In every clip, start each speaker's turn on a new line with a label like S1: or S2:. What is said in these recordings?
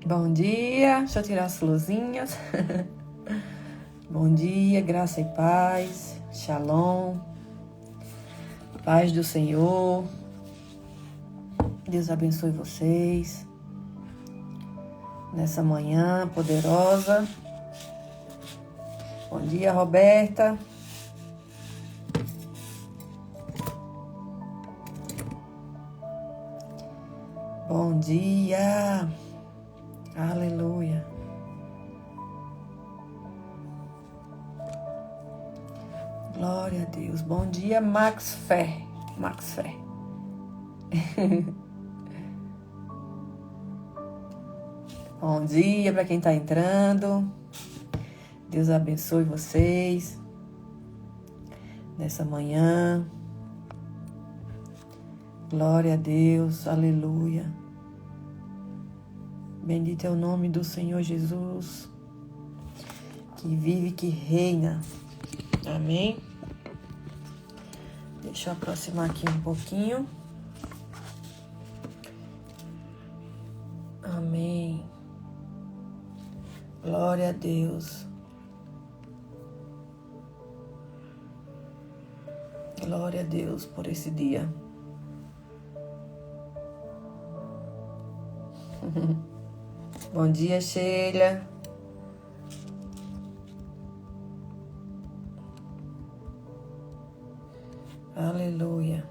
S1: Bom dia, deixa eu tirar as florzinhas. Bom dia, graça e paz, shalom, paz do Senhor. Deus abençoe vocês nessa manhã poderosa. Bom dia, Roberta. Bom dia. Aleluia. Glória a Deus. Bom dia, Max Fé. Bom dia para quem está entrando. Deus abençoe vocês nessa manhã. Glória a Deus. Aleluia. Bendito é o nome do Senhor Jesus, que vive e que reina. Amém? Deixa eu aproximar aqui um pouquinho. Amém. Glória a Deus. Glória a Deus por esse dia. Bom dia, Sheila. Aleluia.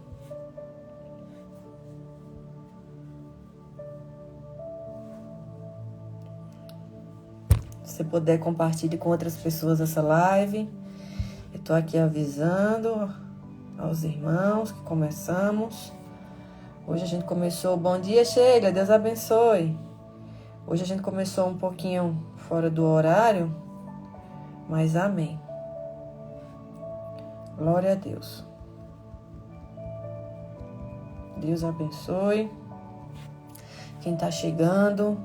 S1: Se puder, compartilhe com outras pessoas essa live. Eu tô aqui avisando aos irmãos que começamos. Hoje a gente começou... Bom dia, Sheila. Deus abençoe. Hoje a gente começou um pouquinho fora do horário, mas amém. Glória a Deus. Deus abençoe quem está chegando.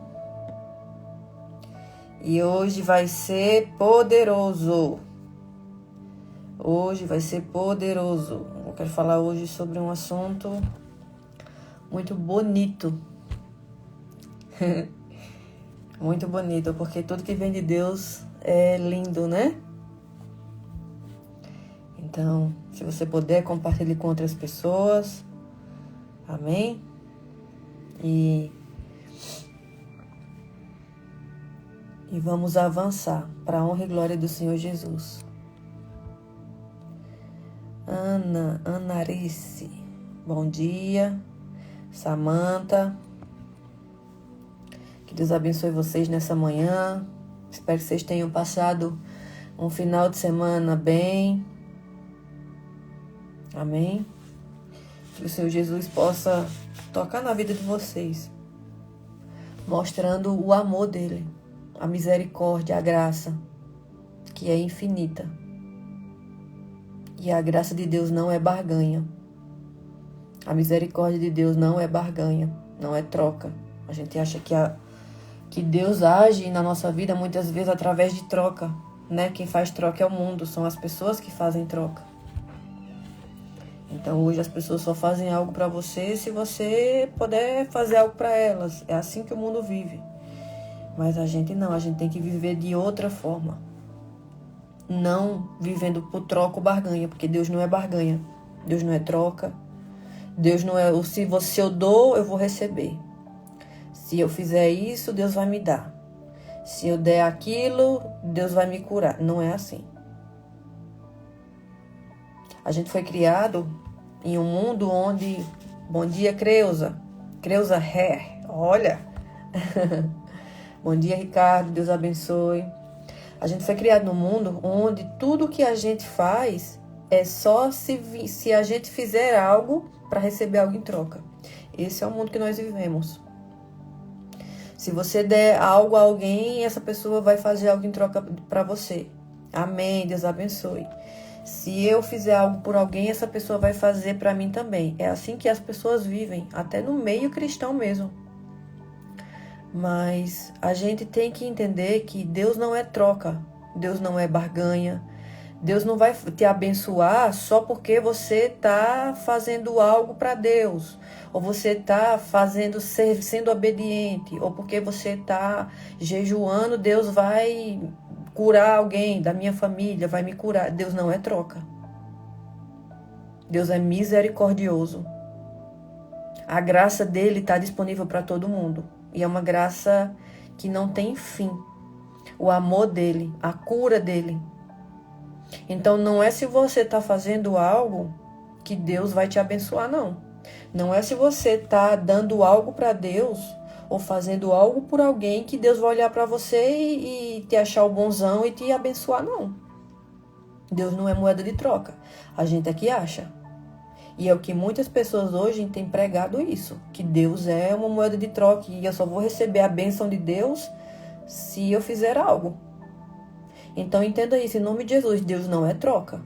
S1: E hoje vai ser poderoso. Hoje vai ser poderoso. Eu quero falar hoje sobre um assunto muito bonito. Muito bonito, porque tudo que vem de Deus é lindo, né? Então, se você puder, compartilhe com outras pessoas. Amém? E vamos avançar para a honra e glória do Senhor Jesus. Anarice, bom dia. Samanta, que Deus abençoe vocês nessa manhã. Espero que vocês tenham passado um final de semana bem. Amém? Que o Senhor Jesus possa tocar na vida de vocês, mostrando o amor dele, a misericórdia, a graça, que é infinita. E a graça de Deus não é barganha. A misericórdia de Deus não é barganha, não é troca. A gente acha que Deus age na nossa vida muitas vezes através de troca, né? Quem faz troca é o mundo, são as pessoas que fazem troca. Então hoje as pessoas só fazem algo para você se você puder fazer algo para elas. É assim que o mundo vive. Mas a gente não, a gente tem que viver de outra forma. Não vivendo por troca ou barganha, porque Deus não é barganha. Deus não é troca. Deus não é, se eu dou, eu vou receber. Se eu fizer isso, Deus vai me dar. Se eu der aquilo, Deus vai me curar. Não é assim. A gente foi criado em um mundo onde... Bom dia, Creuza. Creuza Hair. Olha. Bom dia, Ricardo. Deus abençoe. A gente foi criado num mundo onde tudo que a gente faz é só se a gente fizer algo para receber algo em troca. Esse é o mundo que nós vivemos. Se você der algo a alguém, essa pessoa vai fazer algo em troca para você. Amém. Deus abençoe. Se eu fizer algo por alguém, essa pessoa vai fazer para mim também. É assim que as pessoas vivem, até no meio cristão mesmo. Mas a gente tem que entender que Deus não é troca, Deus não é barganha, Deus não vai te abençoar só porque você está fazendo algo para Deus, ou você está sendo obediente, ou porque você está jejuando, Deus vai curar alguém da minha família, vai me curar. Deus não é troca. Deus é misericordioso. A graça dele está disponível para todo mundo. E é uma graça que não tem fim. O amor dele, a cura dele. Então não é se você está fazendo algo que Deus vai te abençoar, não. Não é se você está dando algo para Deus ou fazendo algo por alguém que Deus vai olhar para você e te achar o bonzão e te abençoar, não. Deus não é moeda de troca. A gente aqui acha. E é o que muitas pessoas hoje têm pregado isso, que Deus é uma moeda de troca e eu só vou receber a bênção de Deus se eu fizer algo. Então entenda isso, em nome de Jesus, Deus não é troca.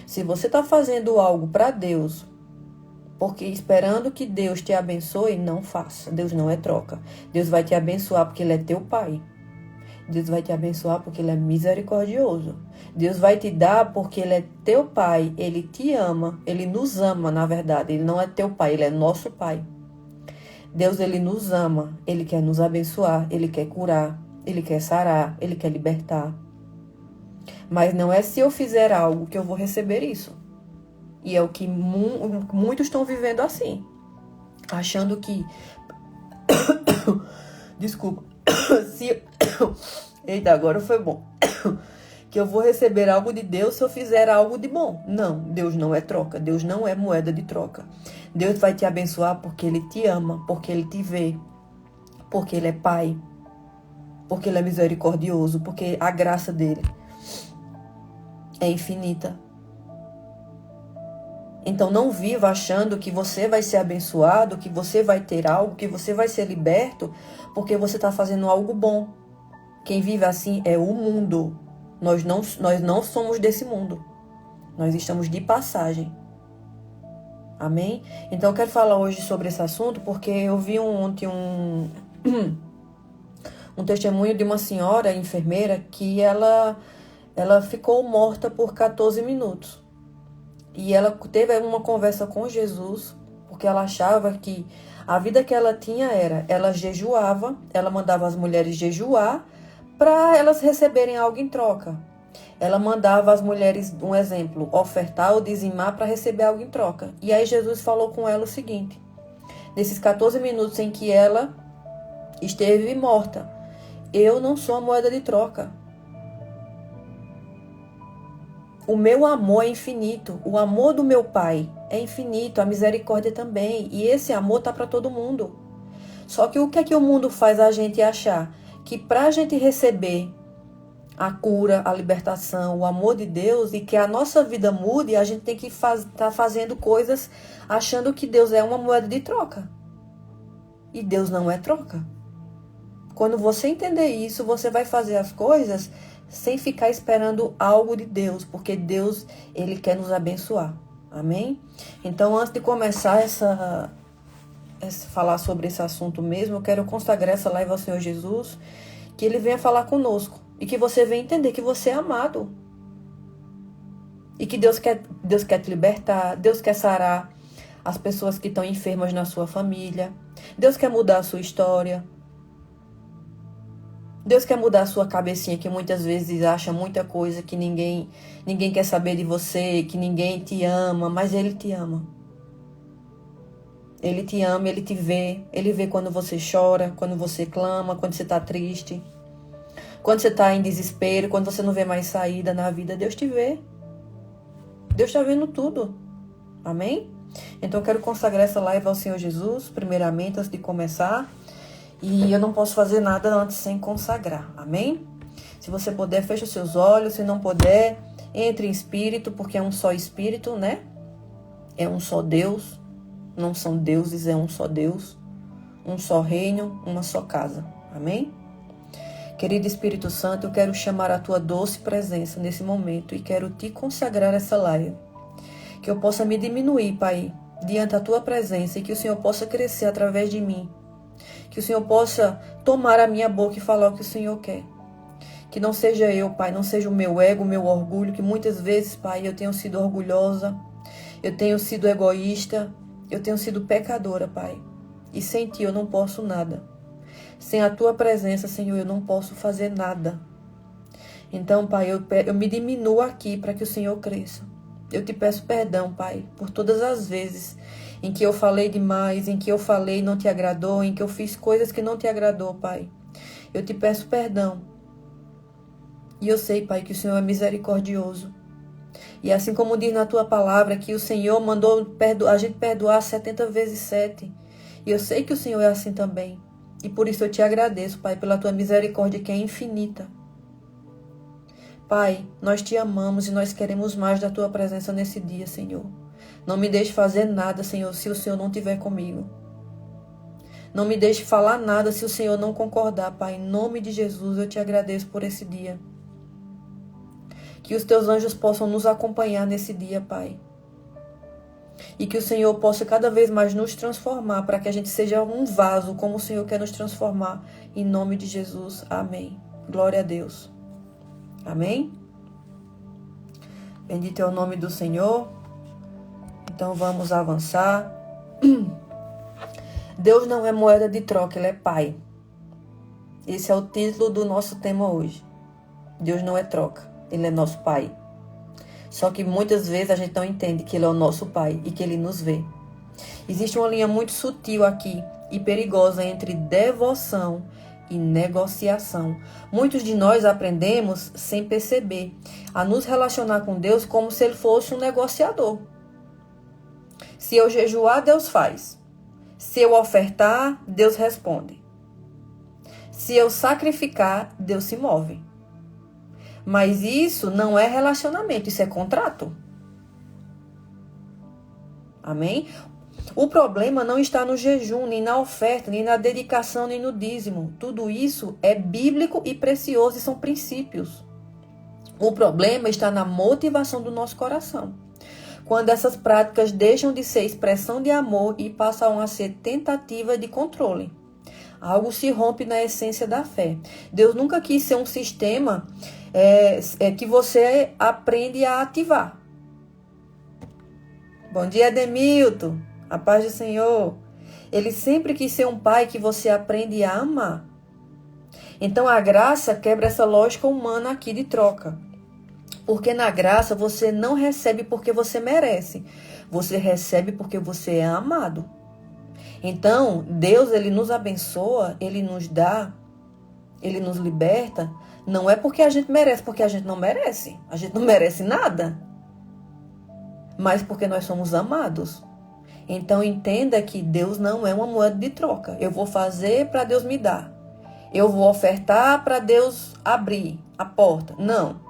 S1: Se você está fazendo algo para Deus, porque esperando que Deus te abençoe, não faça. Deus não é troca. Deus vai te abençoar porque Ele é teu Pai. Deus vai te abençoar porque Ele é misericordioso. Deus vai te dar porque Ele é teu Pai. Ele te ama. Ele nos ama, na verdade. Ele não é teu Pai, Ele é nosso Pai. Deus, Ele nos ama. Ele quer nos abençoar. Ele quer curar. Ele quer sarar. Ele quer libertar. Mas não é se eu fizer algo que eu vou receber isso. E é o que muitos estão vivendo assim. Achando que... Desculpa. Eita, agora foi bom. Que eu vou receber algo de Deus se eu fizer algo de bom. Não, Deus não é troca. Deus não é moeda de troca. Deus vai te abençoar porque Ele te ama, porque Ele te vê, porque Ele é Pai, porque Ele é misericordioso, porque a graça dele é infinita. Então não viva achando que você vai ser abençoado, que você vai ter algo, que você vai ser liberto, porque você está fazendo algo bom. Quem vive assim é o mundo. Nós não somos desse mundo. Nós estamos de passagem. Amém? Então eu quero falar hoje sobre esse assunto, porque eu vi ontem um testemunho de uma senhora enfermeira que ela ficou morta por 14 minutos. E ela teve uma conversa com Jesus, porque ela achava que a vida que ela tinha ela jejuava, ela mandava as mulheres jejuar para elas receberem algo em troca. Ela mandava as mulheres, um exemplo, ofertar ou dizimar para receber algo em troca. E aí Jesus falou com ela o seguinte: nesses 14 minutos em que ela esteve morta, eu não sou a moeda de troca. O meu amor é infinito. O amor do meu Pai é infinito. A misericórdia também. E esse amor está para todo mundo. Só que o que é que o mundo faz a gente achar? Que para a gente receber a cura, a libertação, o amor de Deus e que a nossa vida mude, a gente tem que estar fazendo coisas achando que Deus é uma moeda de troca. E Deus não é troca. Quando você entender isso, você vai fazer as coisas sem ficar esperando algo de Deus, porque Deus, Ele quer nos abençoar. Amém? Então, antes de começar falar sobre esse assunto mesmo, eu quero consagrar essa live ao Senhor Jesus, que Ele venha falar conosco e que você venha entender que você é amado. E que Deus quer te libertar, Deus quer sarar as pessoas que estão enfermas na sua família. Deus quer mudar a sua história. Deus quer mudar a sua cabecinha, que muitas vezes acha muita coisa, que ninguém quer saber de você, que ninguém te ama, mas Ele te ama. Ele te ama, Ele te vê. Ele vê quando você chora, quando você clama, quando você está triste, quando você está em desespero, quando você não vê mais saída na vida. Deus te vê. Deus está vendo tudo. Amém? Então eu quero consagrar essa live ao Senhor Jesus, primeiramente, antes de começar. E eu não posso fazer nada antes sem consagrar. Amém? Se você puder, feche os seus olhos. Se não puder, entre em espírito, porque é um só espírito, né? É um só Deus. Não são deuses, é um só Deus. Um só reino, uma só casa. Amém? Querido Espírito Santo, eu quero chamar a tua doce presença nesse momento e quero te consagrar essa live. Que eu possa me diminuir, Pai, diante da tua presença e que o Senhor possa crescer através de mim. Que o Senhor possa tomar a minha boca e falar o que o Senhor quer. Que não seja eu, Pai, não seja o meu ego, o meu orgulho, que muitas vezes, Pai, eu tenho sido orgulhosa, eu tenho sido egoísta, eu tenho sido pecadora, Pai. E sem Ti eu não posso nada. Sem a Tua presença, Senhor, eu não posso fazer nada. Então, Pai, eu me diminuo aqui para que o Senhor cresça. Eu te peço perdão, Pai, por todas as vezes em que eu falei demais, em que eu falei e não te agradou, em que eu fiz coisas que não te agradou, Pai. Eu te peço perdão. E eu sei, Pai, que o Senhor é misericordioso. E assim como diz na Tua palavra, que o Senhor mandou a gente perdoar 70 vezes 7. E eu sei que o Senhor é assim também. E por isso eu te agradeço, Pai, pela Tua misericórdia que é infinita. Pai, nós te amamos e nós queremos mais da Tua presença nesse dia, Senhor. Não me deixe fazer nada, Senhor, se o Senhor não estiver comigo. Não me deixe falar nada se o Senhor não concordar, Pai. Em nome de Jesus, eu te agradeço por esse dia. Que os Teus anjos possam nos acompanhar nesse dia, Pai. E que o Senhor possa cada vez mais nos transformar para que a gente seja um vaso como o Senhor quer nos transformar. Em nome de Jesus. Amém. Glória a Deus. Amém? Bendito é o nome do Senhor. Então vamos avançar. Deus não é moeda de troca, Ele é Pai. Esse é o título do nosso tema hoje. Deus não é troca, Ele é nosso Pai. Só que muitas vezes a gente não entende que Ele é o nosso Pai e que Ele nos vê. Existe uma linha muito sutil aqui e perigosa entre devoção e negociação. Muitos de nós aprendemos, sem perceber, a nos relacionar com Deus como se Ele fosse um negociador. Se eu jejuar, Deus faz. Se eu ofertar, Deus responde. Se eu sacrificar, Deus se move. Mas isso não é relacionamento, isso é contrato. Amém? O problema não está no jejum, nem na oferta, nem na dedicação, nem no dízimo. Tudo isso é bíblico e precioso e são princípios. O problema está na motivação do nosso coração. Quando essas práticas deixam de ser expressão de amor e passam a ser tentativa de controle. Algo se rompe na essência da fé. Deus nunca quis ser um sistema que você aprende a ativar. Bom dia, Ademilton. A paz do Senhor. Ele sempre quis ser um pai que você aprende a amar. Então a graça quebra essa lógica humana aqui de troca. Porque na graça você não recebe porque você merece. Você recebe porque você é amado. Então Deus, Ele nos abençoa, Ele nos dá, Ele nos liberta. Não é porque a gente merece, porque a gente não merece. A gente não merece nada. Mas porque nós somos amados. Então entenda que Deus não é uma moeda de troca. Eu vou fazer para Deus me dar. Eu vou ofertar para Deus abrir a porta. Não.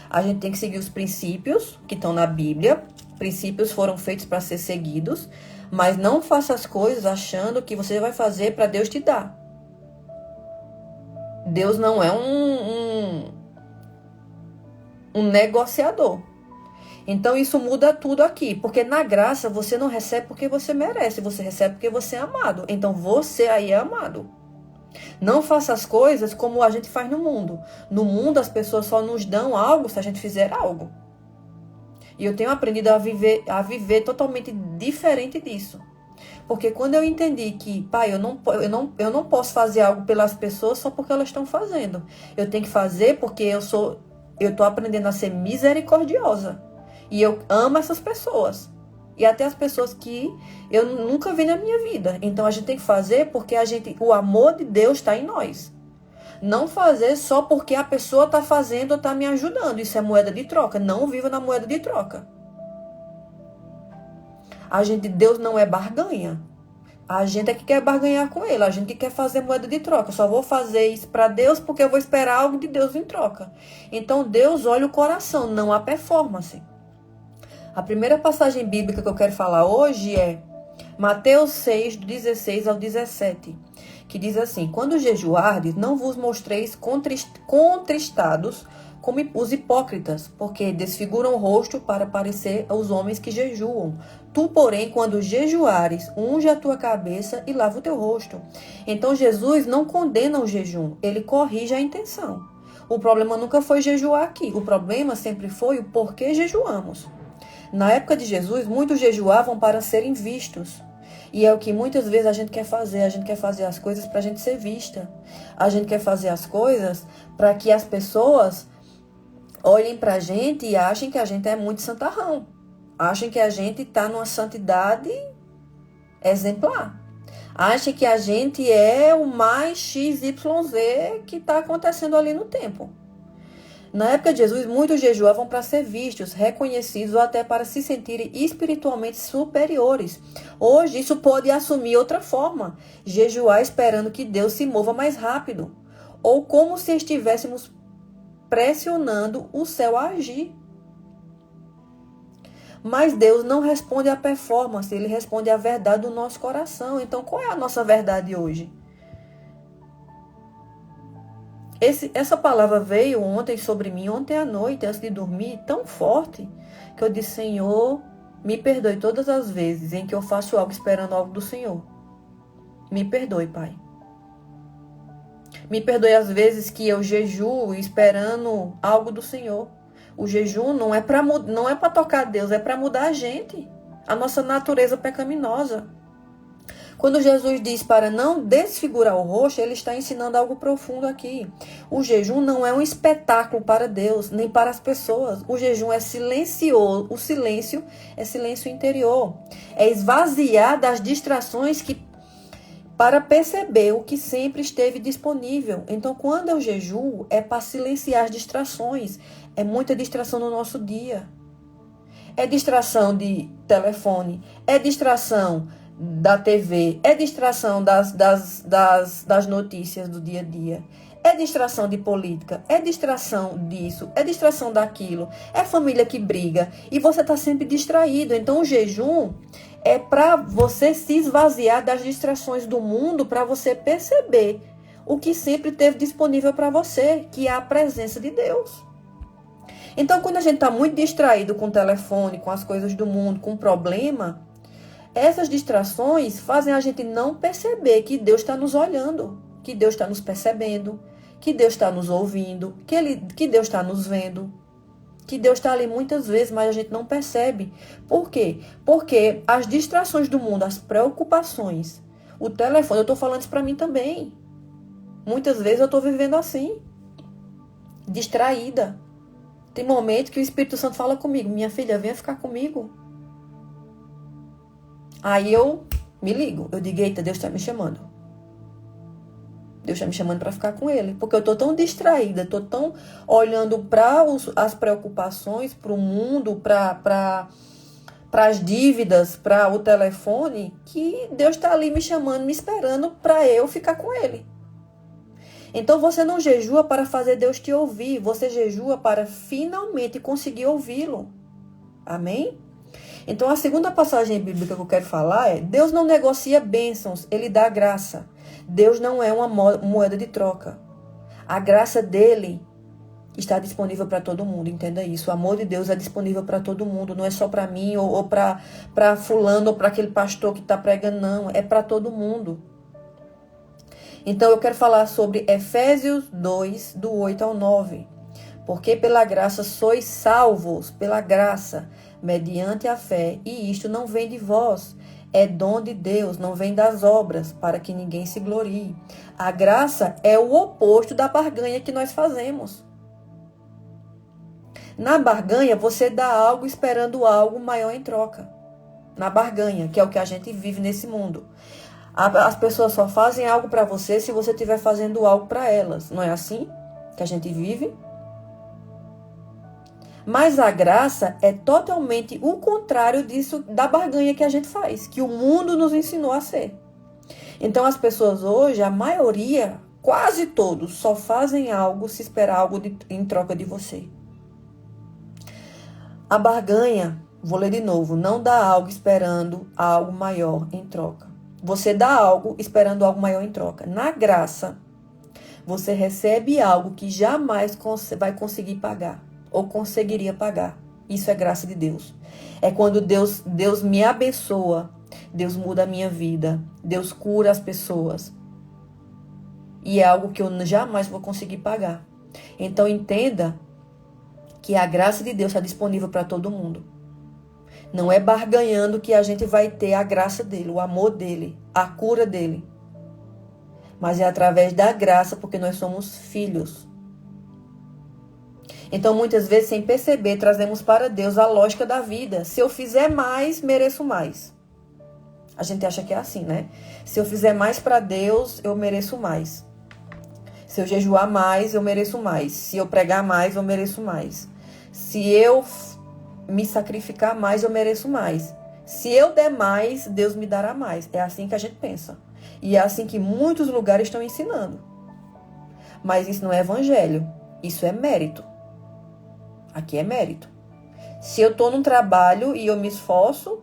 S1: A gente tem que seguir os princípios que estão na Bíblia. Princípios foram feitos para ser seguidos. Mas não faça as coisas achando que você vai fazer para Deus te dar. Deus não é um negociador. Então isso muda tudo aqui, porque na graça você não recebe porque você merece, você recebe porque você é amado. Então você aí é amado. Não faça as coisas como a gente faz no mundo. No mundo as pessoas só nos dão algo se a gente fizer algo. E eu tenho aprendido a viver totalmente diferente disso. Porque quando eu entendi que, pai, eu não posso fazer algo pelas pessoas só porque elas estão fazendo. Eu tenho que fazer porque eu estou aprendendo a ser misericordiosa. E eu amo essas pessoas. E até as pessoas que eu nunca vi na minha vida. Então a gente tem que fazer porque o amor de Deus está em nós. Não fazer só porque a pessoa está fazendo ou está me ajudando. Isso é moeda de troca. Não viva na moeda de troca. Deus não é barganha. A gente é que quer barganhar com Ele. A gente que quer fazer moeda de troca. Eu só vou fazer isso para Deus porque eu vou esperar algo de Deus em troca. Então Deus olha o coração, não a performance. A primeira passagem bíblica que eu quero falar hoje é Mateus 6, do 16 ao 17, que diz assim: quando jejuardes, não vos mostreis contristados como os hipócritas, porque desfiguram o rosto para parecer aos homens que jejuam. Tu, porém, quando jejuares, unge a tua cabeça e lava o teu rosto. Então Jesus não condena o jejum, ele corrige a intenção. O problema nunca foi jejuar aqui. O problema sempre foi o porquê jejuamos. Na época de Jesus, muitos jejuavam para serem vistos. E é o que muitas vezes a gente quer fazer. A gente quer fazer as coisas para a gente ser vista. A gente quer fazer as coisas para que as pessoas olhem para a gente e achem que a gente é muito santarrão. Achem que a gente está numa santidade exemplar. Achem que a gente é o mais XYZ que está acontecendo ali no tempo. Na época de Jesus, muitos jejuavam para ser vistos, reconhecidos ou até para se sentirem espiritualmente superiores. Hoje, isso pode assumir outra forma. Jejuar esperando que Deus se mova mais rápido. Ou como se estivéssemos pressionando o céu a agir. Mas Deus não responde à performance, Ele responde à verdade do nosso coração. Então, qual é a nossa verdade hoje? Essa palavra veio ontem sobre mim, ontem à noite, antes de dormir, tão forte, que eu disse: Senhor, me perdoe todas as vezes em que eu faço algo esperando algo do Senhor. Me perdoe, Pai. Me perdoe as vezes que eu jejuo esperando algo do Senhor. O jejum não é para tocar Deus, é para mudar a gente, a nossa natureza pecaminosa. Quando Jesus diz para não desfigurar o rosto, ele está ensinando algo profundo aqui. O jejum não é um espetáculo para Deus, nem para as pessoas. O jejum é silencioso. O silêncio é silêncio interior. É esvaziar das distrações para perceber o que sempre esteve disponível. Então, quando eu jejuo, é para silenciar as distrações. É muita distração no nosso dia. É distração de telefone, é distração da TV, é distração das notícias do dia a dia, é distração de política, é distração disso, é distração daquilo, é família que briga e você está sempre distraído. Então o jejum é para você se esvaziar das distrações do mundo, para você perceber o que sempre teve disponível para você, que é a presença de Deus. Então, quando a gente está muito distraído com o telefone, com as coisas do mundo, com o problema, essas distrações fazem a gente não perceber que Deus está nos olhando, que Deus está nos percebendo, que Deus está nos ouvindo, que Deus está nos vendo, que Deus está ali muitas vezes, mas a gente não percebe. Por quê? Porque as distrações do mundo, as preocupações, o telefone, eu estou falando isso para mim também. Muitas vezes eu estou vivendo assim, distraída. Tem momentos que o Espírito Santo fala comigo: minha filha, venha ficar comigo. Aí eu me ligo. Eu digo: eita, Deus está me chamando. Deus está me chamando para ficar com Ele. Porque eu estou tão distraída, estou tão olhando para as preocupações, para o mundo, para as dívidas, para o telefone, que Deus está ali me chamando, me esperando para eu ficar com Ele. Então você não jejua para fazer Deus te ouvir, você jejua para finalmente conseguir ouvi-lo. Amém? Então a segunda passagem bíblica que eu quero falar é: Deus não negocia bênçãos, Ele dá graça. Deus não é uma moeda de troca. A graça dele está disponível para todo mundo, entenda isso. O amor de Deus é disponível para todo mundo, não é só para mim ou para fulano ou para aquele pastor que está pregando, não. É para todo mundo. Então eu quero falar sobre Efésios 2, do 8 ao 9. Porque pela graça sois salvos, pela graça, mediante a fé, e isto não vem de vós, é dom de Deus, não vem das obras, para que ninguém se glorie. A graça é o oposto da barganha que nós fazemos. Na barganha, você dá algo esperando algo maior em troca. Na barganha, que é o que a gente vive nesse mundo. As pessoas só fazem algo para você se você estiver fazendo algo para elas. Não é assim que a gente vive? Mas a graça é totalmente o contrário disso, da barganha que a gente faz, que o mundo nos ensinou a ser. Então as pessoas hoje, a maioria, quase todos, só fazem algo se esperar algo em troca de você. A barganha, vou ler de novo, não dá algo esperando algo maior em troca. Você dá algo esperando algo maior em troca. Na graça, você recebe algo que jamais vai conseguir pagar ou conseguiria pagar. Isso é graça de Deus. É quando Deus me abençoa, Deus muda a minha vida, Deus cura as pessoas. E é algo que eu jamais vou conseguir pagar. Então entenda que a graça de Deus está disponível para todo mundo. Não é barganhando que a gente vai ter a graça dele, o amor dele, a cura dele. Mas é através da graça, porque nós somos filhos. Então, muitas vezes, sem perceber, trazemos para Deus a lógica da vida. Se eu fizer mais, mereço mais. A gente acha que é assim, né? Se eu fizer mais para Deus, eu mereço mais. Se eu jejuar mais, eu mereço mais. Se eu pregar mais, eu mereço mais. Se eu me sacrificar mais, eu mereço mais. Se eu der mais, Deus me dará mais. É assim que a gente pensa. E é assim que muitos lugares estão ensinando. Mas isso não é evangelho. Isso é mérito. Aqui é mérito. Se eu estou num trabalho e eu me esforço,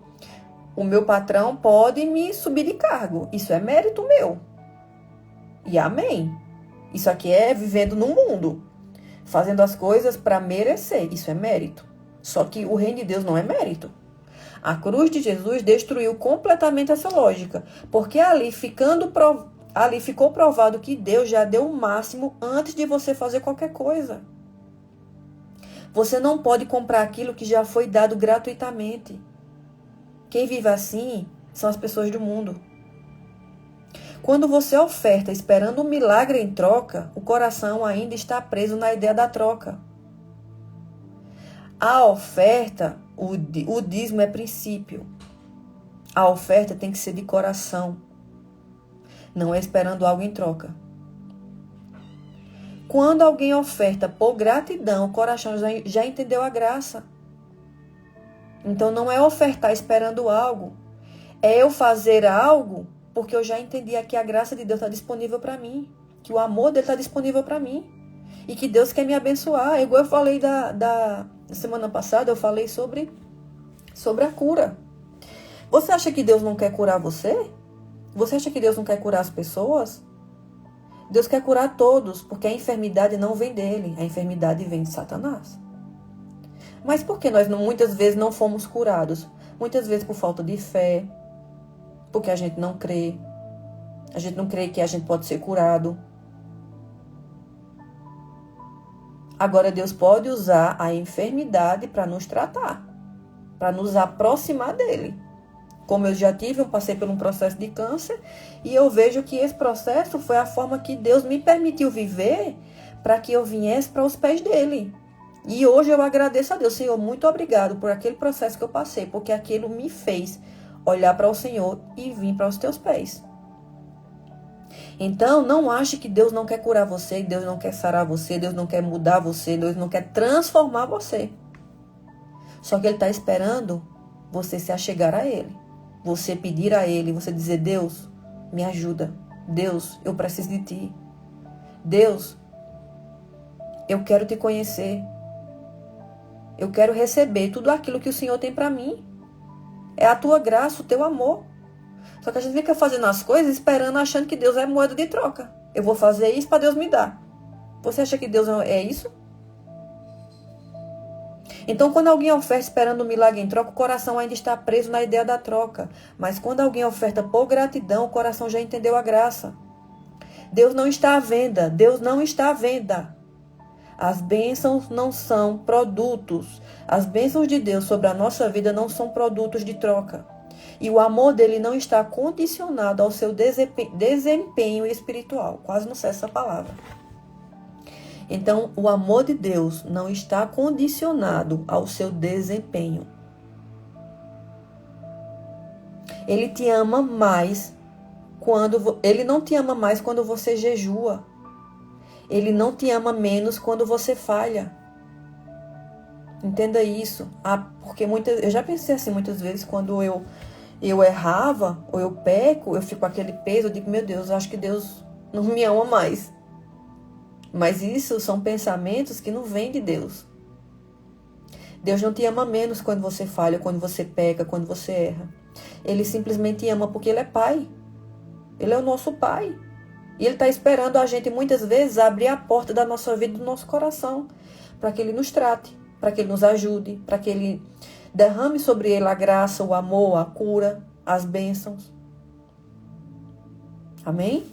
S1: o meu patrão pode me subir de cargo. Isso é mérito meu. E amém. Isso aqui é vivendo no mundo. Fazendo as coisas para merecer. Isso é mérito. Só que o reino de Deus não é mérito. A cruz de Jesus destruiu completamente essa lógica. Porque ali ficou provado que Deus já deu o máximo antes de você fazer qualquer coisa. Você não pode comprar aquilo que já foi dado gratuitamente. Quem vive assim são as pessoas do mundo. Quando você oferta esperando um milagre em troca, o coração ainda está preso na ideia da troca. A oferta, o dízimo é princípio. A oferta tem que ser de coração. Não é esperando algo em troca. Quando alguém oferta por gratidão, o coração já entendeu a graça. Então não é ofertar esperando algo. É eu fazer algo porque eu já entendi que a graça de Deus está disponível para mim. Que o amor dele está disponível para mim. E que Deus quer me abençoar. Igual eu falei da semana passada, eu falei sobre a cura. Você acha que Deus não quer curar você? Você acha que Deus não quer curar as pessoas? Deus quer curar todos, porque a enfermidade não vem dele, a enfermidade vem de Satanás. Mas por que nós muitas vezes não fomos curados? Muitas vezes por falta de fé, porque a gente não crê. A gente não crê que a gente pode ser curado. Agora Deus pode usar a enfermidade para nos tratar, para nos aproximar dele. Como eu já passei por um processo de câncer, e eu vejo que esse processo foi a forma que Deus me permitiu viver para que eu viesse para os pés dele. E hoje eu agradeço a Deus, Senhor, muito obrigado por aquele processo que eu passei, porque aquilo me fez olhar para o Senhor e vir para os teus pés. Então, não ache que Deus não quer curar você, Deus não quer sarar você, Deus não quer mudar você, Deus não quer transformar você. Só que Ele está esperando você se achegar a Ele. Você pedir a Ele, você dizer, Deus, me ajuda. Deus, eu preciso de Ti. Deus, eu quero Te conhecer. Eu quero receber tudo aquilo que o Senhor tem para mim. É a Tua graça, o Teu amor. Só que a gente fica fazendo as coisas esperando, achando que Deus é moeda de troca. Eu vou fazer isso para Deus me dar. Você acha que Deus é isso? Então, quando alguém oferta esperando um milagre em troca, o coração ainda está preso na ideia da troca. Mas quando alguém oferta por gratidão, o coração já entendeu a graça. Deus não está à venda. Deus não está à venda. As bênçãos não são produtos. As bênçãos de Deus sobre a nossa vida não são produtos de troca. E o amor dele não está condicionado ao seu desempenho espiritual. Quase não sei essa palavra. Então, o amor de Deus não está condicionado ao seu desempenho. Ele te ama mais ele não te ama mais quando você jejua. Ele não te ama menos quando você falha. Entenda isso. Porque eu já pensei assim muitas vezes, quando eu errava ou eu peco, eu fico com aquele peso, eu digo, meu Deus, eu acho que Deus não me ama mais. Mas isso são pensamentos que não vêm de Deus. Deus não te ama menos quando você falha, quando você peca, quando você erra. Ele simplesmente ama porque Ele é Pai. Ele é o nosso Pai. E Ele está esperando a gente muitas vezes abrir a porta da nossa vida, do nosso coração, para que Ele nos trate, para que Ele nos ajude, para que Ele derrame sobre Ele a graça, o amor, a cura, as bênçãos. Amém?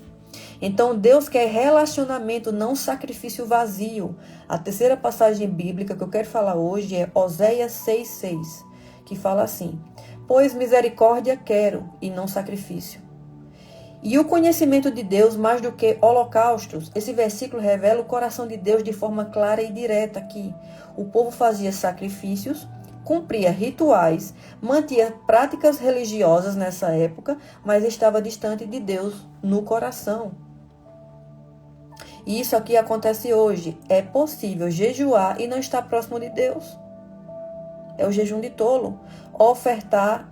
S1: Então, Deus quer relacionamento, não sacrifício vazio. A terceira passagem bíblica que eu quero falar hoje é Oséias 6,6, que fala assim: pois misericórdia quero e não sacrifício. E o conhecimento de Deus mais do que holocaustos. Esse versículo revela o coração de Deus de forma clara e direta aqui. O povo fazia sacrifícios, cumpria rituais, mantinha práticas religiosas nessa época, mas estava distante de Deus no coração. E isso aqui acontece hoje. É possível jejuar e não estar próximo de Deus. É o jejum de tolo. Ofertar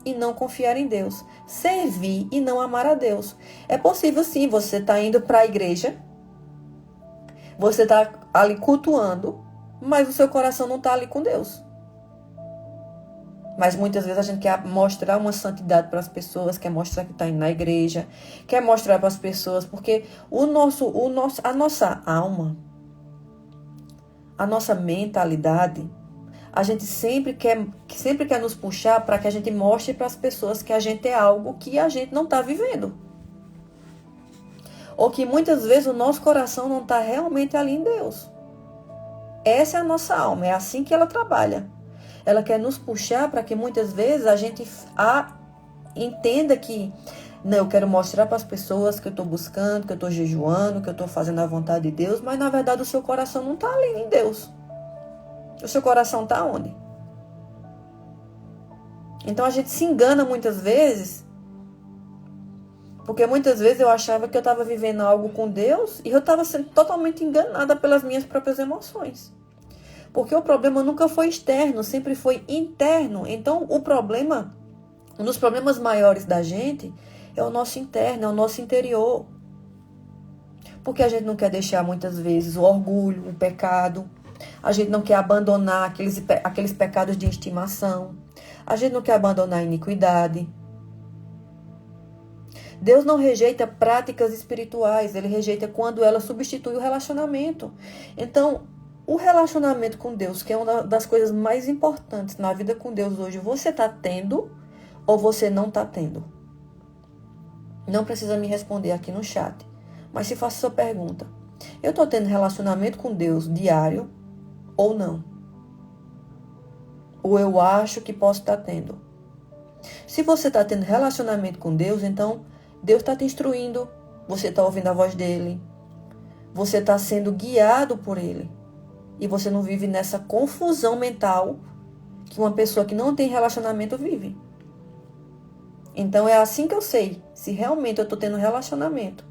S1: e não confiar em Deus. Servir e não amar a Deus. É possível sim, você está indo para a igreja, você está ali cultuando, mas o seu coração não está ali com Deus. Mas muitas vezes a gente quer mostrar uma santidade para as pessoas, quer mostrar que está indo na igreja, quer mostrar para as pessoas, porque a nossa alma, a nossa mentalidade, a gente sempre quer nos puxar para que a gente mostre para as pessoas que a gente é algo que a gente não está vivendo. Ou que muitas vezes o nosso coração não está realmente ali em Deus. Essa é a nossa alma, é assim que ela trabalha. Ela quer nos puxar para que muitas vezes a gente entenda que não, eu quero mostrar para as pessoas que eu estou buscando, que eu estou jejuando, que eu estou fazendo a vontade de Deus, mas na verdade o seu coração não está ali em Deus. O seu coração está onde? Então a gente se engana muitas vezes, porque muitas vezes eu achava que eu estava vivendo algo com Deus e eu estava sendo totalmente enganada pelas minhas próprias emoções. Porque o problema nunca foi externo, sempre foi interno. Então, um dos problemas maiores da gente é o nosso interno, é o nosso interior. Porque a gente não quer deixar, muitas vezes, o orgulho, o pecado. A gente não quer abandonar aqueles pecados de estimação. A gente não quer abandonar a iniquidade. Deus não rejeita práticas espirituais, Ele rejeita quando ela substitui o relacionamento. Então, o relacionamento com Deus, que é uma das coisas mais importantes na vida com Deus hoje, você está tendo ou você não está tendo? Não precisa me responder aqui no chat, mas se faça sua pergunta. Eu estou tendo relacionamento com Deus diário ou não? Ou eu acho que posso estar tendo? Se você está tendo relacionamento com Deus, então Deus está te instruindo, você está ouvindo a voz dEle, você está sendo guiado por Ele. E você não vive nessa confusão mental que uma pessoa que não tem relacionamento vive. Então é assim que eu sei se realmente eu estou tendo relacionamento.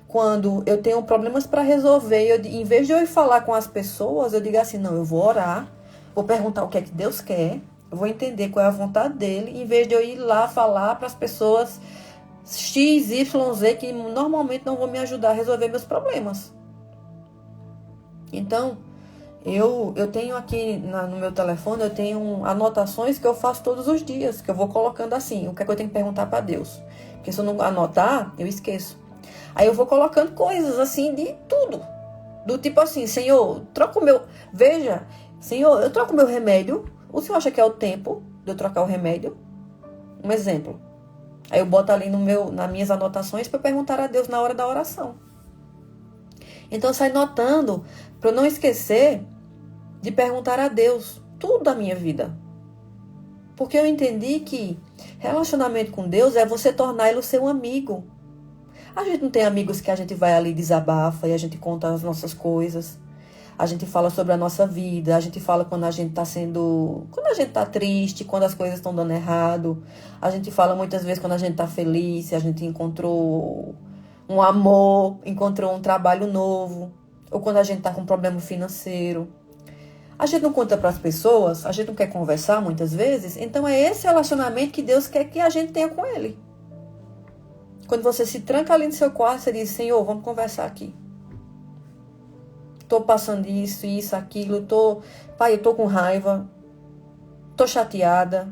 S1: Quando eu tenho problemas para resolver, em vez de eu ir falar com as pessoas, eu digo assim, não, eu vou orar, vou perguntar o que é que Deus quer, eu vou entender qual é a vontade dele, em vez de eu ir lá falar para as pessoas X, Y, Z, que normalmente não vão me ajudar a resolver meus problemas. Então, eu tenho aqui no meu telefone, eu tenho anotações que eu faço todos os dias, que eu vou colocando assim, o que é que eu tenho que perguntar para Deus. Porque se eu não anotar, eu esqueço. Aí eu vou colocando coisas assim de tudo. Do tipo assim, Senhor, troca o meu... Veja, Senhor, eu troco o meu remédio. O Senhor acha que é o tempo de eu trocar o remédio? Um exemplo. Aí eu boto ali nas minhas anotações para perguntar a Deus na hora da oração. Então eu saio notando, para eu não esquecer de perguntar a Deus tudo da minha vida. Porque eu entendi que relacionamento com Deus é você tornar Ele o seu amigo. A gente não tem amigos que a gente vai ali desabafa e a gente conta as nossas coisas. A gente fala sobre a nossa vida, a gente fala quando a gente está triste, quando as coisas estão dando errado. A gente fala muitas vezes quando a gente está feliz, se a gente encontrou um amor, encontrou um trabalho novo, ou quando a gente está com um problema financeiro. A gente não conta para as pessoas, a gente não quer conversar muitas vezes, então é esse relacionamento que Deus quer que a gente tenha com Ele. Quando você se tranca ali no seu quarto, você diz, Senhor, vamos conversar aqui. Estou passando isso, aquilo, Pai, eu estou com raiva, estou chateada.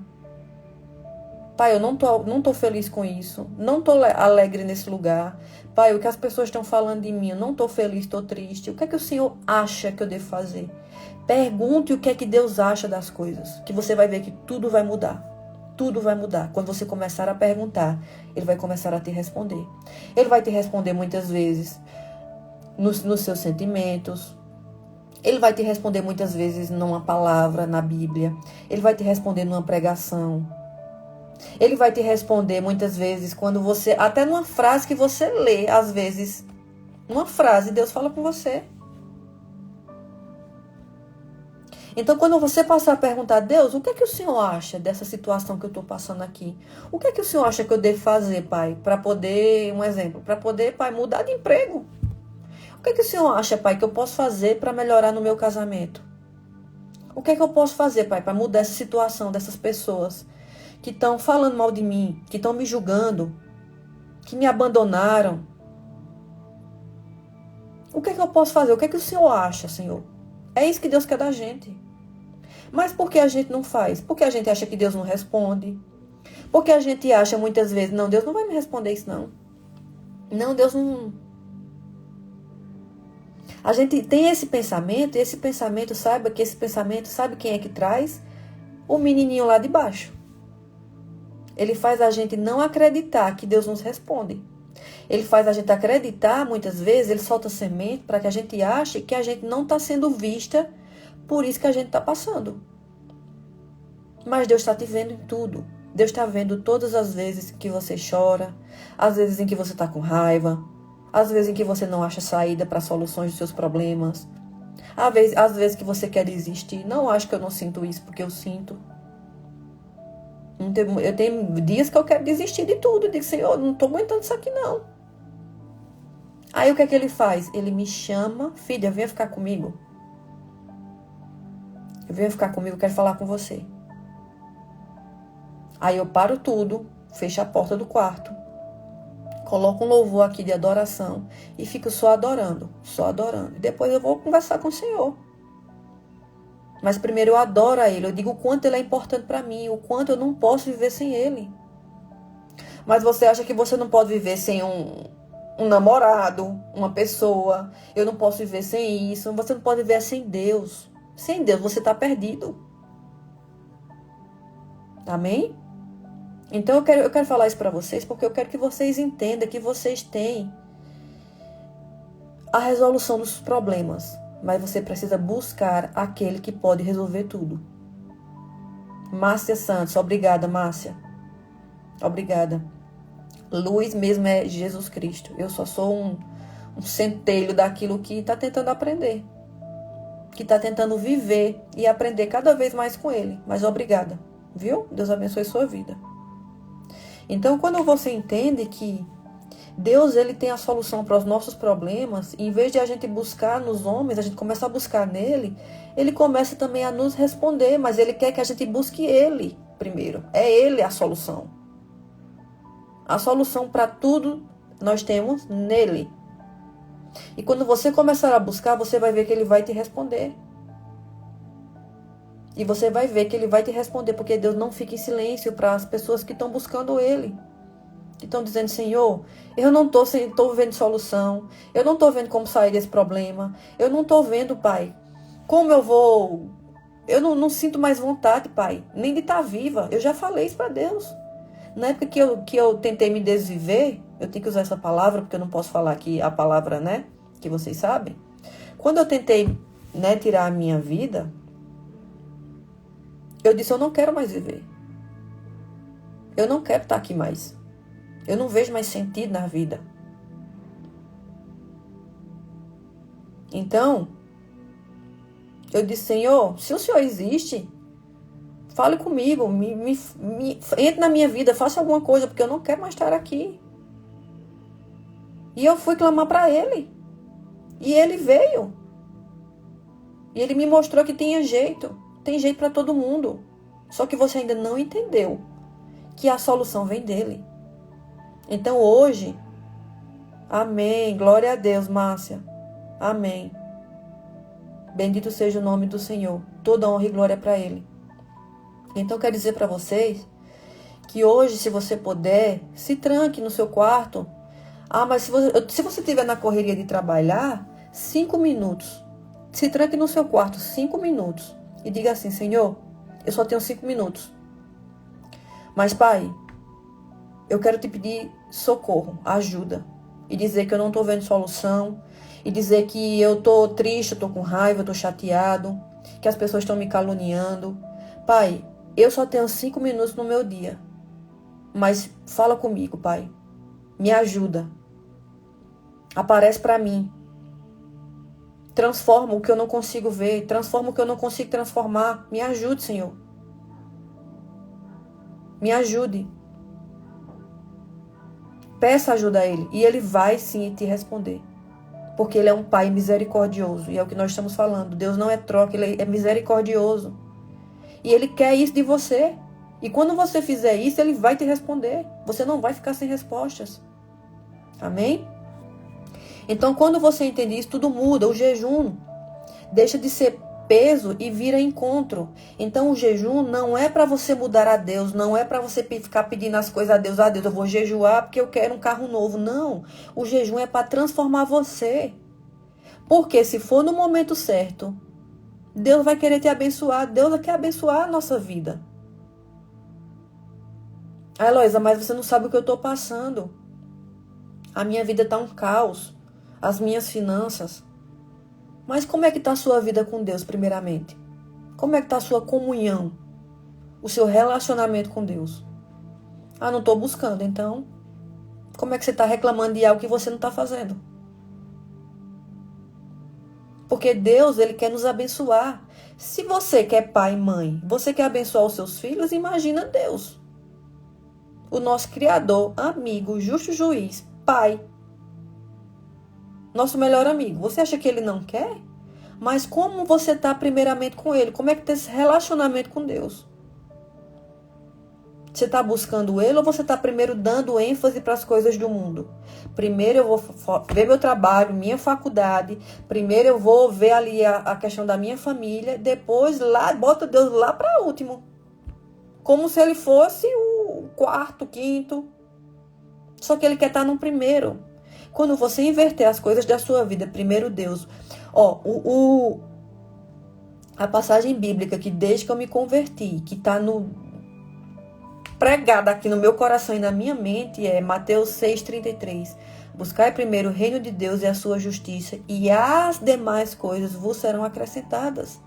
S1: Pai, eu não tô feliz com isso, não estou alegre nesse lugar. Pai, o que as pessoas estão falando de mim, eu não estou feliz, estou triste. O que é que o Senhor acha que eu devo fazer? Pergunte o que é que Deus acha das coisas, que você vai ver que tudo vai mudar. Tudo vai mudar. Quando você começar a perguntar, Ele vai começar a te responder. Ele vai te responder muitas vezes nos seus sentimentos. Ele vai te responder muitas vezes numa palavra na Bíblia. Ele vai te responder numa pregação. Ele vai te responder muitas vezes quando você... Até numa frase que você lê, às vezes. Uma frase, Deus fala com você. Então, quando você passar a perguntar, Deus, o que é que o Senhor acha dessa situação que eu estou passando aqui? O que é que o Senhor acha que eu devo fazer, Pai, para poder, um exemplo, para poder, Pai, mudar de emprego? O que é que o Senhor acha, Pai, que eu posso fazer para melhorar no meu casamento? O que é que eu posso fazer, Pai, para mudar essa situação dessas pessoas que estão falando mal de mim, que estão me julgando, que me abandonaram? O que é que eu posso fazer? O que é que o Senhor acha, Senhor? É isso que Deus quer da gente. Mas por que a gente não faz? Porque a gente acha que Deus não responde. Porque a gente acha muitas vezes, não, Deus não vai me responder isso, não. Não, Deus não... A gente tem esse pensamento, e esse pensamento, saiba que esse pensamento, sabe quem é que traz? O menininho lá de baixo. Ele faz a gente não acreditar que Deus nos responde. Ele faz a gente acreditar, muitas vezes, ele solta semente para que a gente ache que a gente não está sendo vista, por isso que a gente está passando. Mas Deus está te vendo em tudo. Deus está vendo todas as vezes que você chora, às vezes em que você está com raiva, às vezes em que você não acha saída para soluções dos seus problemas, às vezes que você quer desistir. Não acho que eu não sinto isso, porque eu sinto. Eu tenho dias que eu quero desistir de tudo. Eu digo, Senhor, eu não estou aguentando isso aqui, não. Aí o que é que ele faz? Ele me chama, filha, venha ficar comigo. Venha ficar comigo, eu quero falar com você. Aí eu paro tudo, fecho a porta do quarto, coloco um louvor aqui de adoração e fico só adorando, só adorando. E depois eu vou conversar com o Senhor. Mas primeiro eu adoro a Ele, eu digo o quanto Ele é importante para mim, o quanto eu não posso viver sem Ele. Mas você acha que você não pode viver sem um namorado, uma pessoa? Eu não posso viver sem isso. Você não pode viver sem Deus. Sem Deus você está perdido. Amém? Então eu quero falar isso para vocês porque eu quero que vocês entendam que vocês têm a resolução dos problemas. Mas você precisa buscar aquele que pode resolver tudo. Márcia Santos, obrigada, Márcia. Obrigada. Luz mesmo é Jesus Cristo. Eu só sou um centelho daquilo que está tentando aprender. Que está tentando viver e aprender cada vez mais com Ele. Mas obrigada, viu? Deus abençoe sua vida. Então, quando você entende que Deus, Ele tem a solução para os nossos problemas, e em vez de a gente buscar nos homens, a gente começa a buscar nele, Ele começa também a nos responder, mas Ele quer que a gente busque Ele primeiro. É Ele a solução. A solução para tudo nós temos nele. E quando você começar a buscar, você vai ver que Ele vai te responder. E você vai ver que Ele vai te responder, porque Deus não fica em silêncio para as pessoas que estão buscando Ele. Que estão dizendo, Senhor, eu não estou vendo solução, eu não estou vendo como sair desse problema, eu não estou vendo, Pai, como eu vou... Eu não sinto mais vontade, Pai, nem de estar viva. Eu já falei isso para Deus. Na época que eu tentei me desviver, eu tenho que usar essa palavra, porque eu não posso falar aqui a palavra, né, que vocês sabem. Quando eu tentei, né, tirar a minha vida, eu disse, eu não quero mais viver. Eu não quero estar aqui mais. Eu não vejo mais sentido na vida. Então, eu disse, Senhor, se o Senhor existe, fale comigo, entre na minha vida, faça alguma coisa, porque eu não quero mais estar aqui. E eu fui clamar para Ele. E Ele veio. E Ele me mostrou que tinha jeito. Tem jeito para todo mundo. Só que você ainda não entendeu que a solução vem dEle. Então hoje, amém, glória a Deus, Márcia, amém. Bendito seja o nome do Senhor, toda honra e glória para Ele. Então eu quero dizer para vocês que hoje, se você puder, se tranque no seu quarto. Mas se você estiver na correria de trabalhar, 5 minutos. Se tranque no seu quarto 5 minutos e diga assim, Senhor, eu só tenho 5 minutos. Mas, Pai, eu quero te pedir socorro, ajuda. E dizer que eu não estou vendo solução. E dizer que eu estou triste, eu estou com raiva, eu estou chateado. Que as pessoas estão me caluniando. Pai, eu só tenho 5 minutos no meu dia. Mas fala comigo, Pai. Me ajuda. Aparece para mim. Transforma o que eu não consigo ver. Transforma o que eu não consigo transformar. Me ajude, Senhor. Me ajude. Peça ajuda a Ele. E Ele vai sim te responder. Porque Ele é um Pai misericordioso. E é o que nós estamos falando. Deus não é troca, Ele é misericordioso. E Ele quer isso de você. E quando você fizer isso, Ele vai te responder. Você não vai ficar sem respostas. Amém? Então, quando você entende isso, tudo muda. O jejum deixa de ser peso e vira encontro. Então, o jejum não é para você mudar a Deus, não é para você ficar pedindo as coisas a Deus. Ah, Deus, eu vou jejuar porque eu quero um carro novo. Não. O jejum é para transformar você. Porque se for no momento certo, Deus vai querer te abençoar. Deus quer abençoar a nossa vida. Ah, Heloísa, mas você não sabe o que eu estou passando. A minha vida está um caos. As minhas finanças. Mas como é que está a sua vida com Deus, primeiramente? Como é que está a sua comunhão? O seu relacionamento com Deus? Ah, não estou buscando, então. Como é que você está reclamando de algo que você não está fazendo? Porque Deus, Ele quer nos abençoar. Se você quer pai e mãe, você quer abençoar os seus filhos, imagina Deus. O nosso Criador, amigo, justo juiz, Pai. Nosso melhor amigo. Você acha que Ele não quer? Mas como você está primeiramente com Ele? Como é que está esse relacionamento com Deus? Você está buscando Ele ou você está primeiro dando ênfase para as coisas do mundo? Primeiro eu vou ver meu trabalho, minha faculdade. Primeiro eu vou ver ali a questão da minha família. Depois lá bota Deus lá para último. Como se Ele fosse o quarto, quinto. Só que Ele quer estar no primeiro. Quando você inverter as coisas da sua vida, primeiro Deus. A passagem bíblica que desde que eu me converti, que está pregada aqui no meu coração e na minha mente, é Mateus 6,33. Buscai primeiro o reino de Deus e a sua justiça, e as demais coisas vos serão acrescentadas.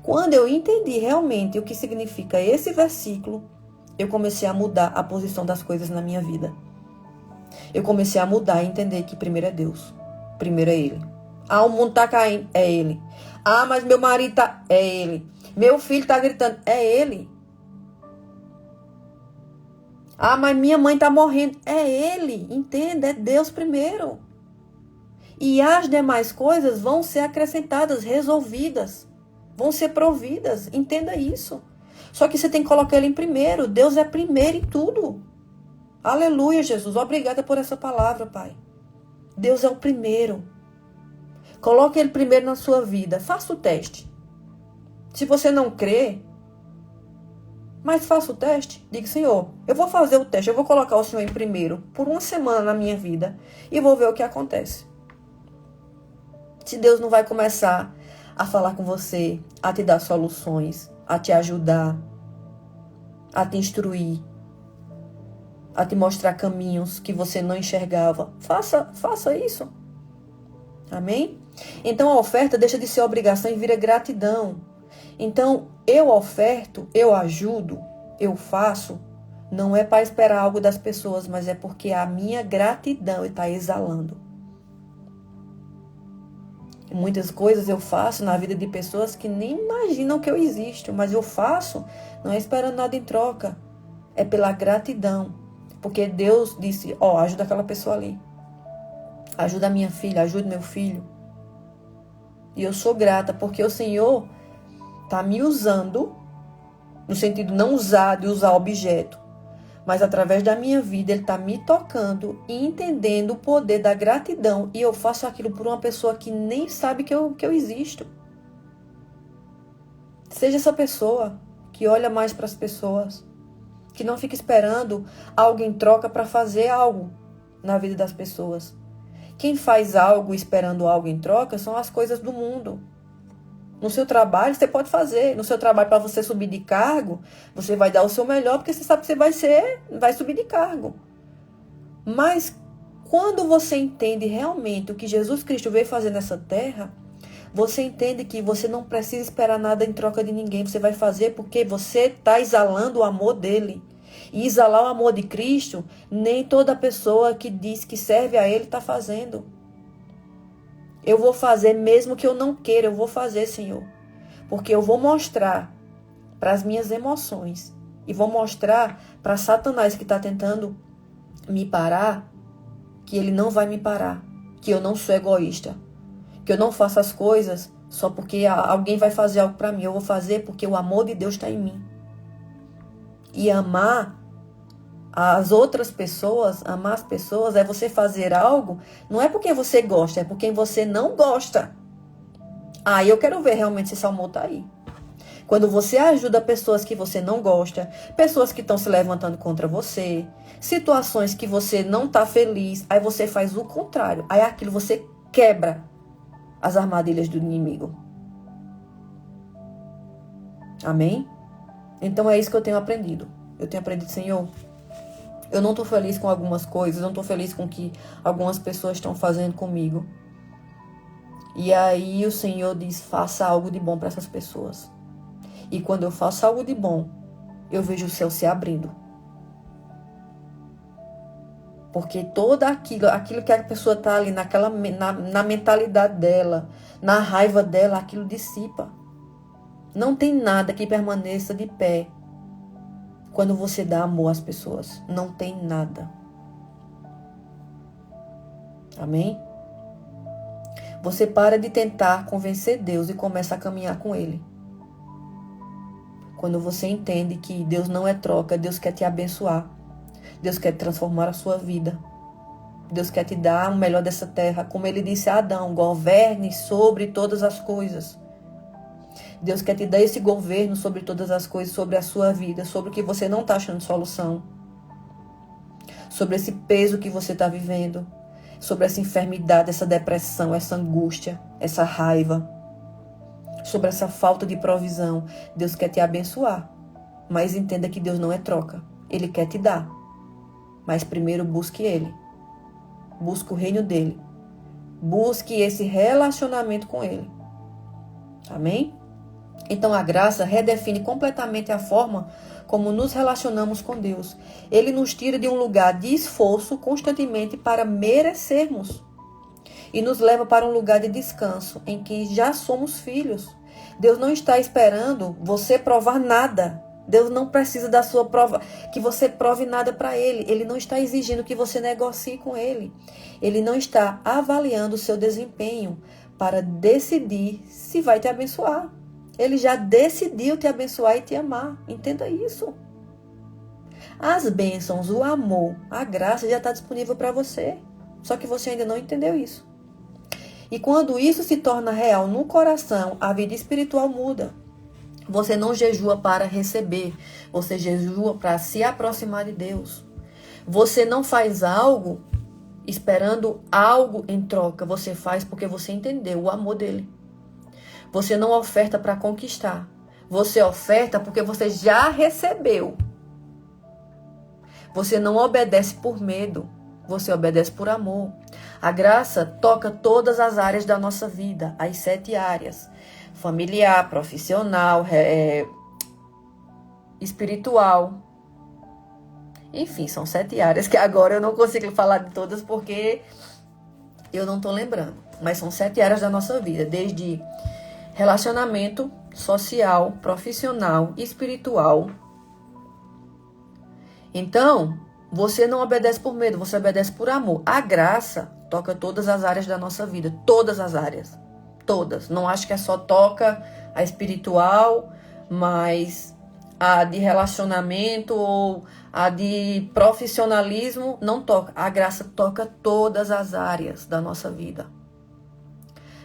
S1: Quando eu entendi realmente o que significa esse versículo, eu comecei a mudar a posição das coisas na minha vida. Eu comecei a mudar e entender que primeiro é Deus. Primeiro é Ele. Ah, o mundo está caindo. É Ele. Ah, mas meu marido tá... É Ele. Meu filho está gritando. É Ele. Ah, mas minha mãe está morrendo. É Ele. Entenda, é Deus primeiro. E as demais coisas vão ser acrescentadas, resolvidas. Vão ser providas. Entenda isso. Só que você tem que colocar Ele em primeiro. Deus é primeiro em tudo. Aleluia, Jesus. Obrigada por essa palavra, Pai. Deus é o primeiro. Coloque Ele primeiro na sua vida. Faça o teste. Se você não crê, mas faça o teste. Diga, Senhor, eu vou fazer o teste. Eu vou colocar o Senhor em primeiro por uma semana na minha vida e vou ver o que acontece. Se Deus não vai começar a falar com você, a te dar soluções, a te ajudar, a te instruir, a te mostrar caminhos que você não enxergava. Faça isso. Amém? Então a oferta deixa de ser obrigação e vira gratidão. Então eu oferto, eu ajudo, eu faço, não é para esperar algo das pessoas, mas é porque a minha gratidão está exalando. Muitas coisas eu faço na vida de pessoas que nem imaginam que eu existo, mas eu faço, não é esperando nada em troca, é pela gratidão. Porque Deus disse, ajuda aquela pessoa ali. Ajuda a minha filha, ajuda meu filho. E eu sou grata, porque o Senhor está me usando, no sentido não usar de usar objeto, mas através da minha vida Ele está me tocando e entendendo o poder da gratidão. E eu faço aquilo por uma pessoa que nem sabe que eu existo. Seja essa pessoa que olha mais para as pessoas, que não fica esperando algo em troca para fazer algo na vida das pessoas. Quem faz algo esperando algo em troca são as coisas do mundo. No seu trabalho, você pode fazer. No seu trabalho, para você subir de cargo, você vai dar o seu melhor, porque você sabe que você vai subir de cargo. Mas quando você entende realmente o que Jesus Cristo veio fazer nessa terra, você entende que você não precisa esperar nada em troca de ninguém. Você vai fazer porque você está exalando o amor dele. E exalar o amor de Cristo, nem toda pessoa que diz que serve a ele está fazendo. Eu vou fazer mesmo que eu não queira, eu vou fazer, Senhor. Porque eu vou mostrar para as minhas emoções e vou mostrar para Satanás que está tentando me parar, que ele não vai me parar, que eu não sou egoísta, que eu não faço as coisas só porque alguém vai fazer algo para mim. Eu vou fazer porque o amor de Deus está em mim. E amar as outras pessoas, amar as pessoas, é você fazer algo, não é porque você gosta, é porque você não gosta. Aí eu quero ver realmente se esse amor tá aí. Quando você ajuda pessoas que você não gosta, pessoas que estão se levantando contra você, situações que você não tá feliz, aí você faz o contrário. Aí aquilo você quebra as armadilhas do inimigo. Amém? Então é isso que eu tenho aprendido. Eu tenho aprendido, Senhor, eu não estou feliz com algumas coisas, não estou feliz com o que algumas pessoas estão fazendo comigo. E aí o Senhor diz, faça algo de bom para essas pessoas. E quando eu faço algo de bom, eu vejo o céu se abrindo. Porque todo aquilo que a pessoa está ali na mentalidade dela, na raiva dela, aquilo dissipa. Não tem nada que permaneça de pé quando você dá amor às pessoas. Não tem nada. Amém? Você para de tentar convencer Deus e começa a caminhar com Ele. Quando você entende que Deus não é troca, Deus quer te abençoar. Deus quer transformar a sua vida. Deus quer te dar o melhor dessa terra. Como Ele disse a Adão, governe sobre todas as coisas. Deus quer te dar esse governo sobre todas as coisas, sobre a sua vida, sobre o que você não está achando solução. Sobre esse peso que você está vivendo. Sobre essa enfermidade, essa depressão, essa angústia, essa raiva. Sobre essa falta de provisão. Deus quer te abençoar. Mas entenda que Deus não é troca. Ele quer te dar. Mas primeiro busque Ele. Busque o reino dEle. Busque esse relacionamento com Ele. Amém? Então a graça redefine completamente a forma como nos relacionamos com Deus. Ele nos tira de um lugar de esforço constantemente para merecermos. E nos leva para um lugar de descanso, em que já somos filhos. Deus não está esperando você provar nada. Deus não precisa da sua prova, que você prove nada para Ele. Ele não está exigindo que você negocie com Ele. Ele não está avaliando o seu desempenho para decidir se vai te abençoar. Ele já decidiu te abençoar e te amar. Entenda isso. As bênçãos, o amor, a graça já está disponível para você. Só que você ainda não entendeu isso. E quando isso se torna real no coração, a vida espiritual muda. Você não jejua para receber. Você jejua para se aproximar de Deus. Você não faz algo esperando algo em troca. Você faz porque você entendeu o amor dele. Você não oferta para conquistar. Você oferta porque você já recebeu. Você não obedece por medo. Você obedece por amor. A graça toca todas as áreas da nossa vida. As 7 áreas. Familiar, profissional, espiritual. Enfim, são 7 áreas que agora eu não consigo falar de todas porque eu não estou lembrando. Mas são 7 áreas da nossa vida. Desde relacionamento social, profissional, espiritual. Então, você não obedece por medo, você obedece por amor. A graça toca todas as áreas da nossa vida, todas as áreas, todas. Não acho que é só toca a espiritual, mas a de relacionamento ou a de profissionalismo não toca. A graça toca todas as áreas da nossa vida.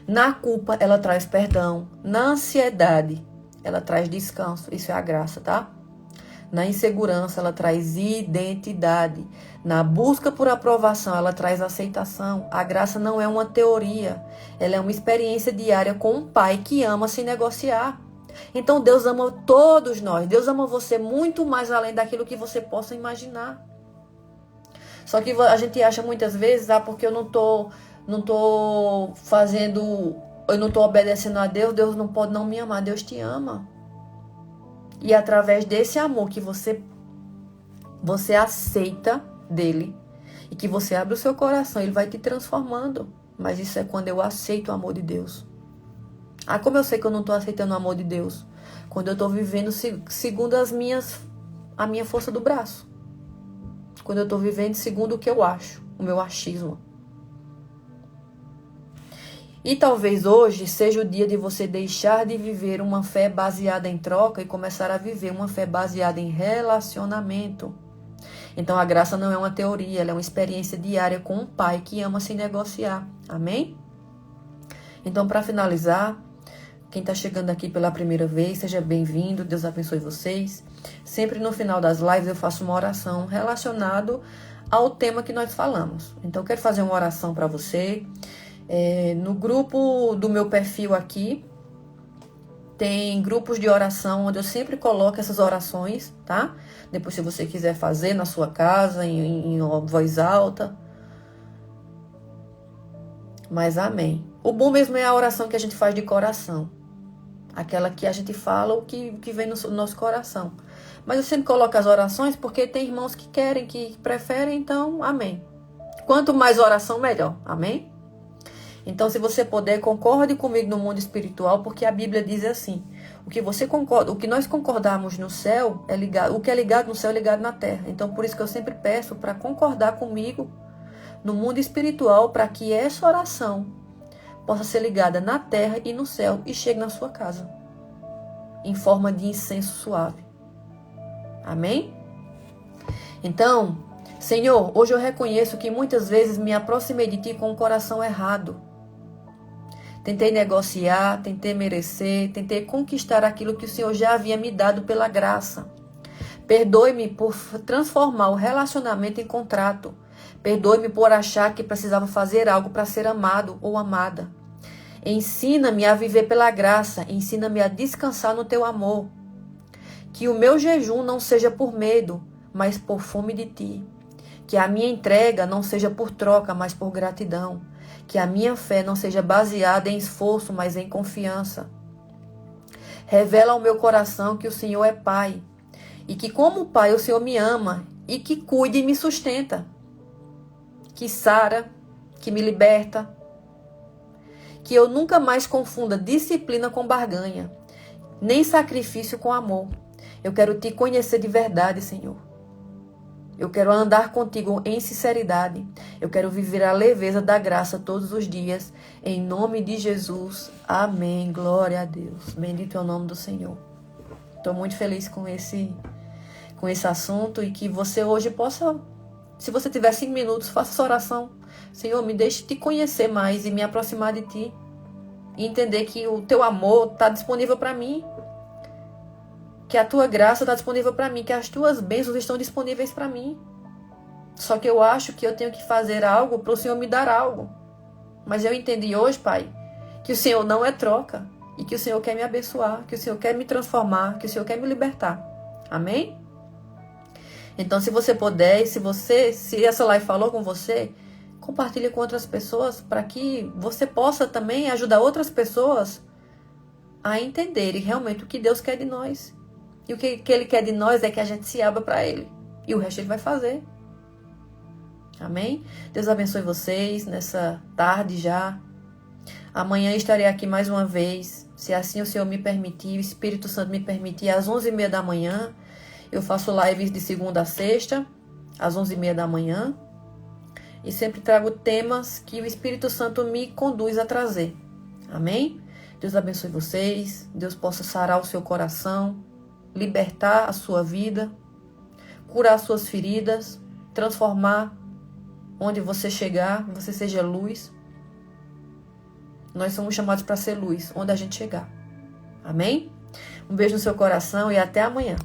S1: Na culpa, ela traz perdão. Na ansiedade, ela traz descanso. Isso é a graça, tá? Na insegurança, ela traz identidade. Na busca por aprovação, ela traz aceitação. A graça não é uma teoria. Ela é uma experiência diária com um pai que ama se negociar. Então, Deus ama todos nós. Deus ama você muito mais além daquilo que você possa imaginar. Só que a gente acha muitas vezes, porque eu não tô fazendo, eu não tô obedecendo a Deus, Deus não pode não me amar. Deus te ama. E através desse amor que você aceita dele e que você abre o seu coração, ele vai te transformando. Mas isso é quando eu aceito o amor de Deus. Como eu sei que eu não estou aceitando o amor de Deus? Quando eu estou vivendo segundo a minha força do braço. Quando eu estou vivendo segundo o que eu acho, o meu achismo. E talvez hoje seja o dia de você deixar de viver uma fé baseada em troca e começar a viver uma fé baseada em relacionamento. Então a graça não é uma teoria, ela é uma experiência diária com um pai que ama se negociar. Amém? Então, para finalizar, quem está chegando aqui pela primeira vez, seja bem-vindo, Deus abençoe vocês. Sempre no final das lives eu faço uma oração relacionada ao tema que nós falamos. Então eu quero fazer uma oração para você. No grupo do meu perfil aqui, tem grupos de oração onde eu sempre coloco essas orações, tá? Depois, se você quiser fazer na sua casa, em voz alta. Mas amém. O bom mesmo é a oração que a gente faz de coração. Aquela que a gente fala o que vem no nosso coração. Mas eu sempre coloco as orações porque tem irmãos que querem, que preferem, então amém. Quanto mais oração, melhor. Amém? Então, se você puder, concorde comigo no mundo espiritual, porque a Bíblia diz assim: o que nós concordarmos no céu é ligado, o que é ligado no céu é ligado na terra. Então, por isso que eu sempre peço para concordar comigo no mundo espiritual, para que essa oração possa ser ligada na terra e no céu e chegue na sua casa em forma de incenso suave. Amém? Então, Senhor, hoje eu reconheço que muitas vezes me aproximei de Ti com o coração errado. Tentei negociar, tentei merecer, tentei conquistar aquilo que o Senhor já havia me dado pela graça. Perdoe-me por transformar o relacionamento em contrato. Perdoe-me por achar que precisava fazer algo para ser amado ou amada. Ensina-me a viver pela graça, ensina-me a descansar no Teu amor. Que o meu jejum não seja por medo, mas por fome de Ti. Que a minha entrega não seja por troca, mas por gratidão. Que a minha fé não seja baseada em esforço, mas em confiança. Revela ao meu coração que o Senhor é Pai. E que como Pai o Senhor me ama e que cuida e me sustenta. Que sara, que me liberta. Que eu nunca mais confunda disciplina com barganha, nem sacrifício com amor. Eu quero Te conhecer de verdade, Senhor. Eu quero andar contigo em sinceridade. Eu quero viver a leveza da graça todos os dias. Em nome de Jesus. Amém. Glória a Deus. Bendito é o nome do Senhor. Estou muito feliz com esse assunto e que você hoje possa, se você tiver 5 minutos, faça essa oração. Senhor, me deixe Te conhecer mais e me aproximar de Ti. E entender que o Teu amor está disponível para mim. Que a Tua graça está disponível para mim, que as Tuas bênçãos estão disponíveis para mim. Só que eu acho que eu tenho que fazer algo para o Senhor me dar algo. Mas eu entendi hoje, Pai, que o Senhor não é troca. E que o Senhor quer me abençoar, que o Senhor quer me transformar, que o Senhor quer me libertar. Amém? Então, se você puder, se essa live falou com você, compartilhe com outras pessoas para que você possa também ajudar outras pessoas a entenderem realmente o que Deus quer de nós. E o que Ele quer de nós é que a gente se abra para Ele. E o resto Ele vai fazer. Amém? Deus abençoe vocês nessa tarde já. Amanhã estarei aqui mais uma vez. Se assim o Senhor me permitir, o Espírito Santo me permitir, às 11h30 da manhã. Eu faço lives de segunda a sexta, às 11h30 da manhã. E sempre trago temas que o Espírito Santo me conduz a trazer. Amém? Deus abençoe vocês. Deus possa sarar o seu coração. Libertar a sua vida, curar as suas feridas, transformar onde você chegar, você seja luz. Nós somos chamados para ser luz, onde a gente chegar. Amém? Um beijo no seu coração e até amanhã.